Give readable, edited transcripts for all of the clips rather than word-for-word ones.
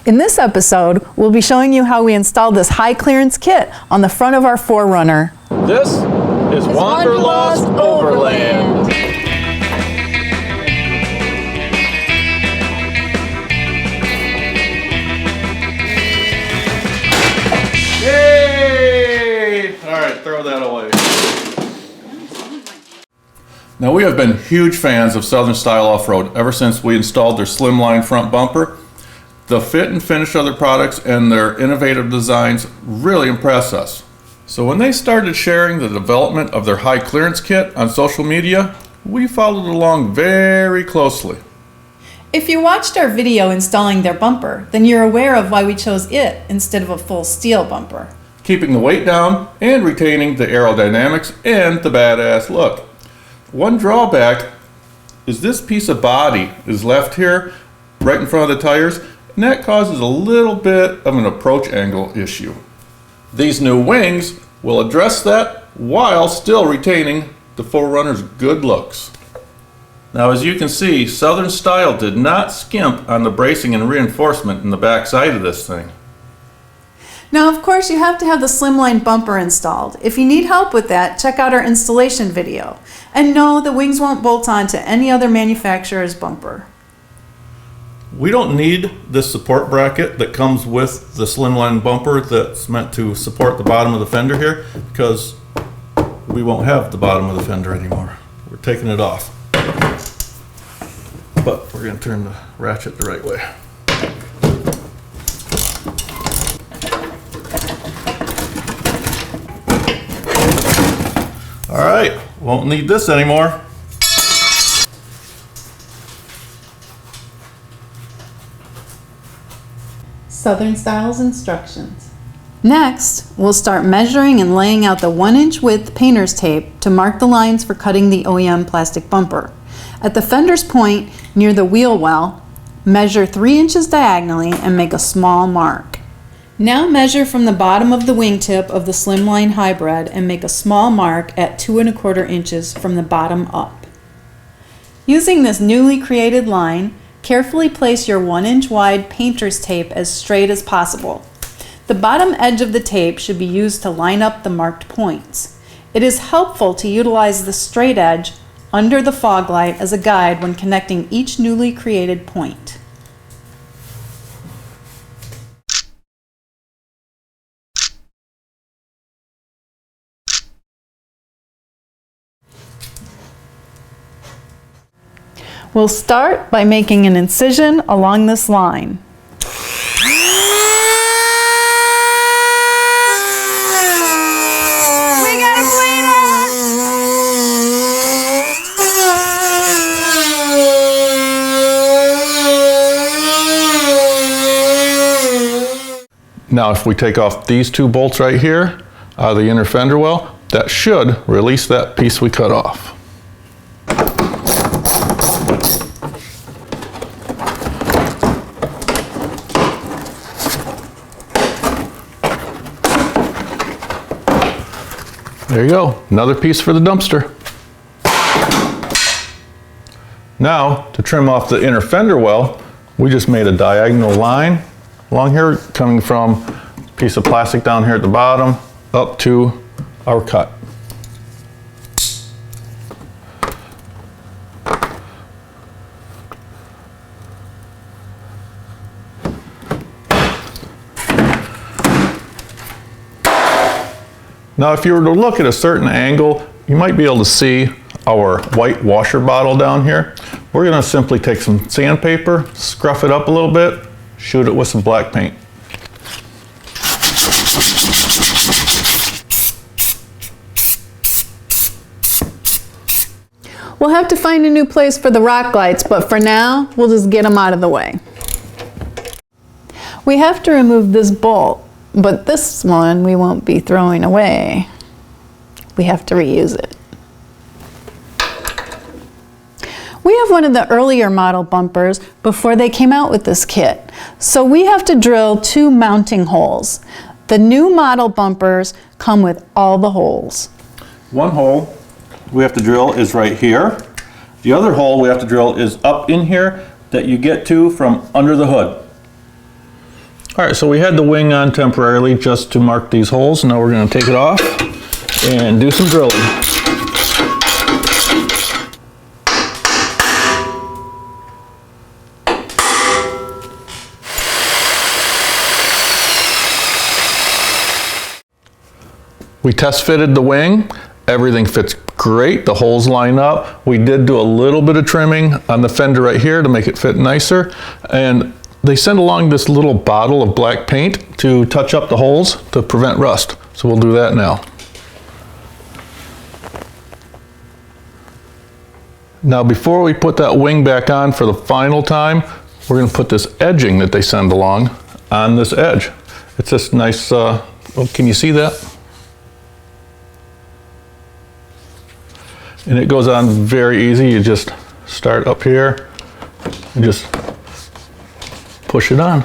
In this episode, we'll be showing you how we installed this high clearance kit on the front of our 4Runner. This is Wanderlust Overland. Yay! Alright, throw that away. Now we have been huge fans of Southern Style Off-Road ever since we installed their Slimline front bumper. The fit and finish of their products and their innovative designs really impress us. So when they started sharing the development of their high clearance kit on social media, we followed along very closely. If you watched our video installing their bumper, then you're aware of why we chose it instead of a full steel bumper. Keeping the weight down and retaining the aerodynamics and the badass look. One drawback is this piece of body is left here right in front of the tires, and that causes a little bit of an approach angle issue. These new wings will address that while still retaining the 4Runner's good looks. Now, as you can see, Southern Style did not skimp on the bracing and reinforcement in the back side of this thing. Now, of course, you have to have the Slimline bumper installed. If you need help with that, check out our installation video. And no, the wings won't bolt on to any other manufacturer's bumper. We don't need this support bracket that comes with the Slimline bumper that's meant to support the bottom of the fender here, because we won't have the bottom of the fender anymore. We're taking it off. But we're going to turn the ratchet the right way. All right, won't need this anymore. Southern Style's instructions. Next, we'll start measuring and laying out the 1-inch width painter's tape to mark the lines for cutting the OEM plastic bumper. At the fender's point near the wheel well, measure 3 inches diagonally and make a small mark. Now measure from the bottom of the wingtip of the Slimline Hybrid and make a small mark at 2 1/4 inches from the bottom up. Using this newly created line, carefully place your 1-inch wide painter's tape as straight as possible. The bottom edge of the tape should be used to line up the marked points. It is helpful to utilize the straight edge under the fog light as a guide when connecting each newly created point. We'll start by making an incision along this line. We got a cleaner! Now if we take off these two bolts right here out of the inner fender well, that should release that piece we cut off. There you go, another piece for the dumpster. Now, to trim off the inner fender well, we just made a diagonal line along here, coming from a piece of plastic down here at the bottom up to our cut. Now if you were to look at a certain angle, you might be able to see our white washer bottle down here. We're going to simply take some sandpaper, scruff it up a little bit, shoot it with some black paint. We'll have to find a new place for the rock lights, but for now, we'll just get them out of the way. We have to remove this bolt, but this one we won't be throwing away. We have to reuse it. We have one of the earlier model bumpers before they came out with this kit, so we have to drill 2 mounting holes. The new model bumpers come with all the holes. One hole we have to drill is right here. The other hole we have to drill is up in here that you get to from under the hood. All right, so we had the wing on temporarily just to mark these holes. Now we're going to take it off and do some drilling. We test fitted the wing. Everything fits great. The holes line up. We did do a little bit of trimming on the fender right here to make it fit nicer. And they sent along this little bottle of black paint to touch up the holes to prevent rust. So we'll do that now. Now before we put that wing back on for the final time, we're going to put this edging that they send along on this edge. It's this nice, oh, can you see that? And it goes on very easy. You just start up here and just push it on.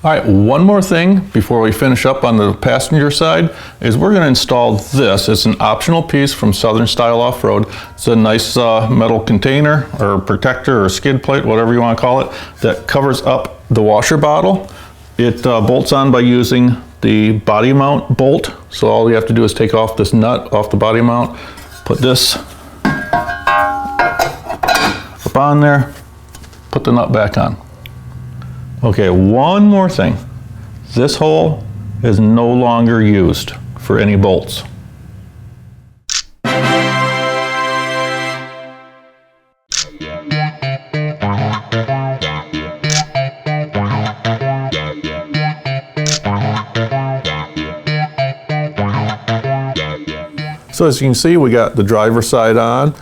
All right, one more thing before we finish up on the passenger side is we're going to install this. It's an optional piece from Southern Style Off-Road. It's a nice metal container or protector or skid plate, whatever you want to call it, that covers up the washer bottle. It bolts on by using the body mount bolt. So all you have to do is take off this nut off the body mount, put this up on there, put the nut back on. Okay, one more thing. This hole is no longer used for any bolts. So as you can see, we got the driver's side on,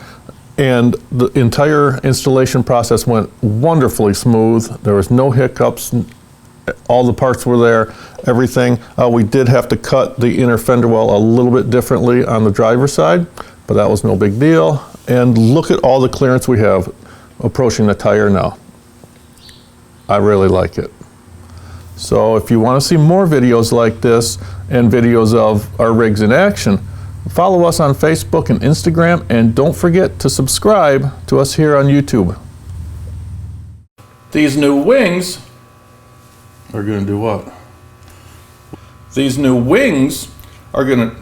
and the entire installation process went wonderfully smooth. There was no hiccups. All the parts were there, everything. We did have to cut the inner fender well a little bit differently on the driver's side, but that was no big deal. And look at all the clearance we have approaching the tire now. I really like it. So if you want to see more videos like this and videos of our rigs in action, follow us on Facebook and Instagram, and don't forget to subscribe to us here on YouTube. These new wings are going to do what? These new wings are going to